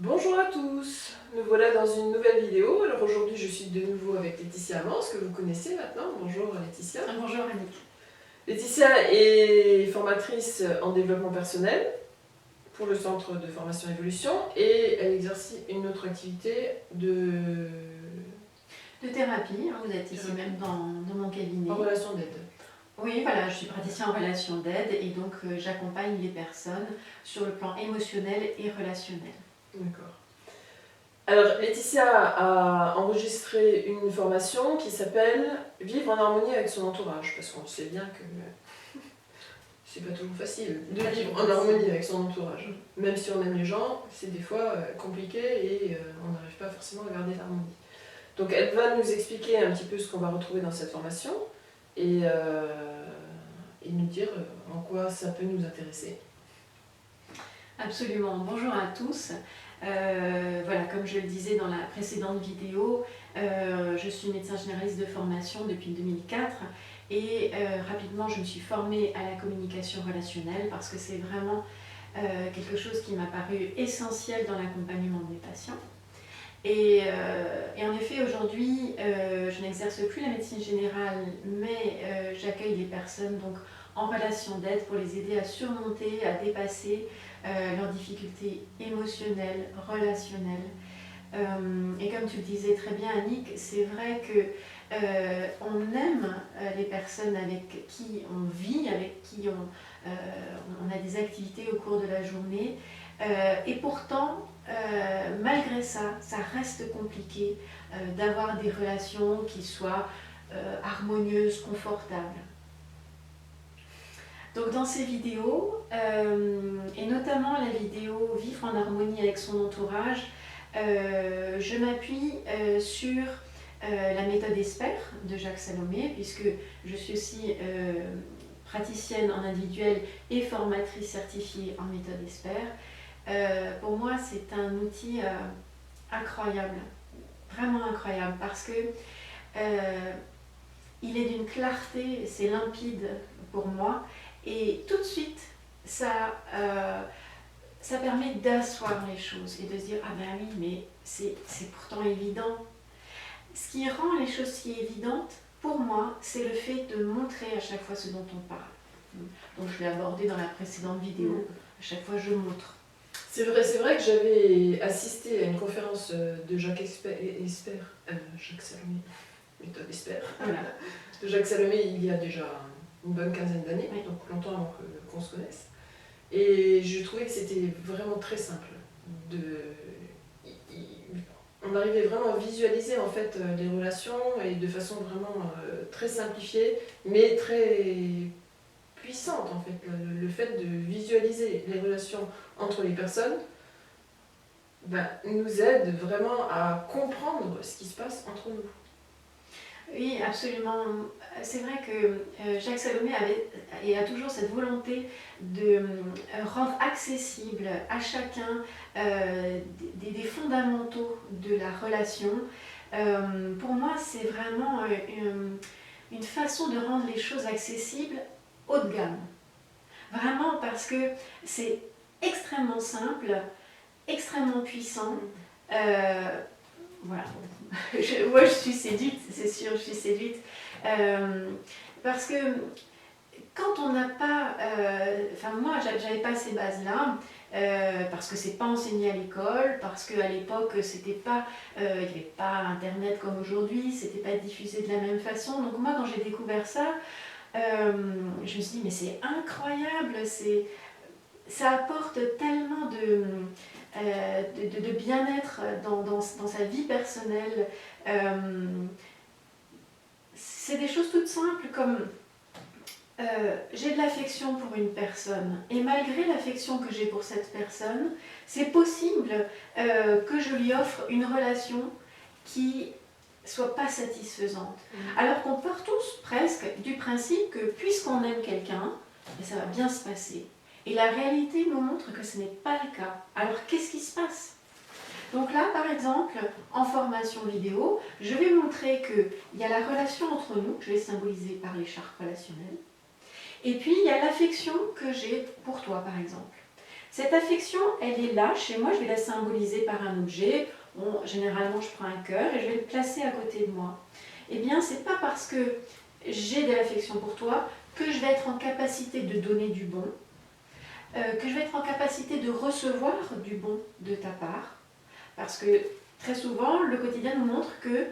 Bonjour à tous, nous voilà dans une nouvelle vidéo. Alors aujourd'hui je suis de nouveau avec Laetitia Amance, que vous connaissez maintenant. Bonjour Laetitia. Bonjour Annick. Laetitia est formatrice en développement personnel pour le centre de formation Évolution et elle exerce une autre activité De thérapie, vous êtes ici même dans mon cabinet. en relation d'aide. Oui, voilà, je suis praticien en relation d'aide et donc j'accompagne les personnes sur le plan émotionnel et relationnel. D'accord. Alors Laetitia a enregistré une formation qui s'appelle Vivre en harmonie avec son entourage, parce qu'on sait bien que c'est pas toujours facile de vivre en harmonie avec son entourage. Même si on aime les gens, c'est des fois compliqué et on n'arrive pas forcément à garder l'harmonie. Donc elle va nous expliquer un petit peu ce qu'on va retrouver dans cette formation et nous dire en quoi ça peut nous intéresser. Absolument, bonjour à tous. Voilà, comme je le disais dans la précédente vidéo, je suis médecin généraliste de formation depuis 2004 et rapidement je me suis formée à la communication relationnelle parce que c'est vraiment quelque chose qui m'a paru essentiel dans l'accompagnement de mes patients. Et en effet, aujourd'hui, je n'exerce plus la médecine générale, mais j'accueille des personnes donc, en relation d'aide pour les aider à surmonter, à dépasser leurs difficultés émotionnelles, relationnelles. Et comme tu le disais très bien, Annick, c'est vrai qu'on aime les personnes avec qui on vit, avec qui on a des activités au cours de la journée. Et pourtant, malgré ça, ça reste compliqué d'avoir des relations qui soient harmonieuses, confortables. Donc dans ces vidéos, et notamment la vidéo Vivre en harmonie avec son entourage, je m'appuie sur la méthode ESPER de Jacques Salomé, puisque je suis aussi praticienne en individuel et formatrice certifiée en méthode ESPER. Pour moi, c'est un outil incroyable, vraiment incroyable, parce que il est d'une clarté, c'est limpide pour moi, et tout de suite, ça permet d'asseoir les choses et de se dire « Ah ben oui, mais c'est pourtant évident ». Ce qui rend les choses si évidentes, pour moi, c'est le fait de montrer à chaque fois ce dont on parle. Donc je l'ai abordé dans la précédente vidéo, à chaque fois je montre. C'est vrai que j'avais assisté à une conférence de Jacques Salomé, méthode ESPER, voilà, de Jacques Salomé il y a déjà une bonne quinzaine d'années, oui. Donc longtemps avant qu'on se connaisse. Et je trouvais que c'était vraiment très simple. On arrivait vraiment à visualiser en fait les relations et de façon vraiment très simplifiée, mais très puissante en fait. Le fait de visualiser les relations entre les personnes nous aide vraiment à comprendre ce qui se passe entre nous. Oui, absolument. C'est vrai que Jacques Salomé avait et a toujours cette volonté de rendre accessible à chacun des fondamentaux de la relation. Pour moi, c'est vraiment une façon de rendre les choses accessibles haut de gamme. Vraiment parce que c'est extrêmement simple, extrêmement puissant. Voilà. Moi, je suis séduite, c'est sûr, je suis séduite. Parce que quand on n'a pas... moi, j'avais pas ces bases-là, parce que c'est pas enseigné à l'école, parce qu'à l'époque, c'était pas, il n'y avait pas Internet comme aujourd'hui, c'était pas diffusé de la même façon. Donc moi, quand j'ai découvert ça, je me suis dit, mais c'est incroyable, ça apporte tellement de bien-être dans sa vie personnelle. C'est des choses toutes simples comme j'ai de l'affection pour une personne et malgré l'affection que j'ai pour cette personne, c'est possible que je lui offre une relation qui soit pas satisfaisante. Alors qu'on part tous presque du principe que puisqu'on aime quelqu'un, ça va bien se passer. Et la réalité nous montre que ce n'est pas le cas. Alors qu'est-ce qui se passe ? Donc là, par exemple, en formation vidéo, je vais montrer qu'il y a la relation entre nous, je vais symboliser par l'écharpe relationnelle, et puis il y a l'affection que j'ai pour toi, par exemple. Cette affection, elle est là chez moi, je vais la symboliser par un objet. Bon, généralement, je prends un cœur et je vais le placer à côté de moi. Eh bien, c'est pas parce que j'ai de l'affection pour toi que je vais être en capacité de donner du bon, que je vais être en capacité de recevoir du bon de ta part. Parce que très souvent, le quotidien nous montre que,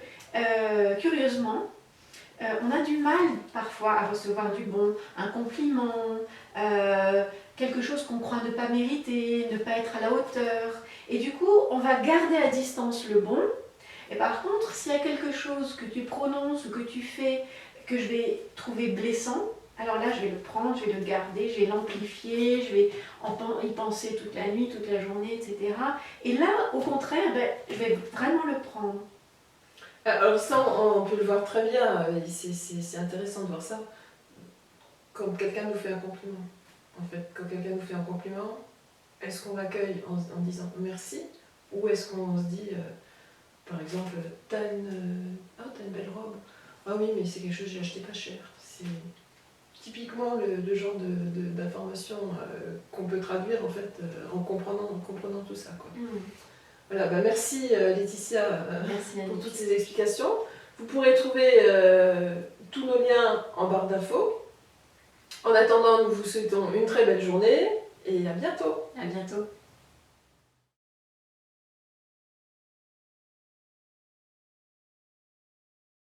curieusement, on a du mal parfois à recevoir du bon, un compliment, quelque chose qu'on croit ne pas mériter, ne pas être à la hauteur. Et du coup, on va garder à distance le bon. Et par contre, s'il y a quelque chose que tu prononces ou que tu fais que je vais trouver blessant, alors là, je vais le prendre, je vais le garder, je vais l'amplifier, je vais y penser toute la nuit, toute la journée, etc. Et là, au contraire, je vais vraiment le prendre. Alors ça, on peut le voir très bien, c'est intéressant de voir ça. Quand quelqu'un nous fait un compliment, en fait, quand quelqu'un nous fait un compliment, est-ce qu'on l'accueille en disant merci, ou est-ce qu'on se dit, par exemple, t'as une belle robe, ah oui, mais c'est quelque chose que j'ai acheté pas cher. C'est typiquement le genre d'information qu'on peut traduire en fait en comprenant tout ça, quoi. Voilà, bah merci Laetitia Merci, pour toutes ces explications. Vous pourrez trouver tous nos liens en barre d'infos. En attendant, nous vous souhaitons une très belle journée et à bientôt. À bientôt.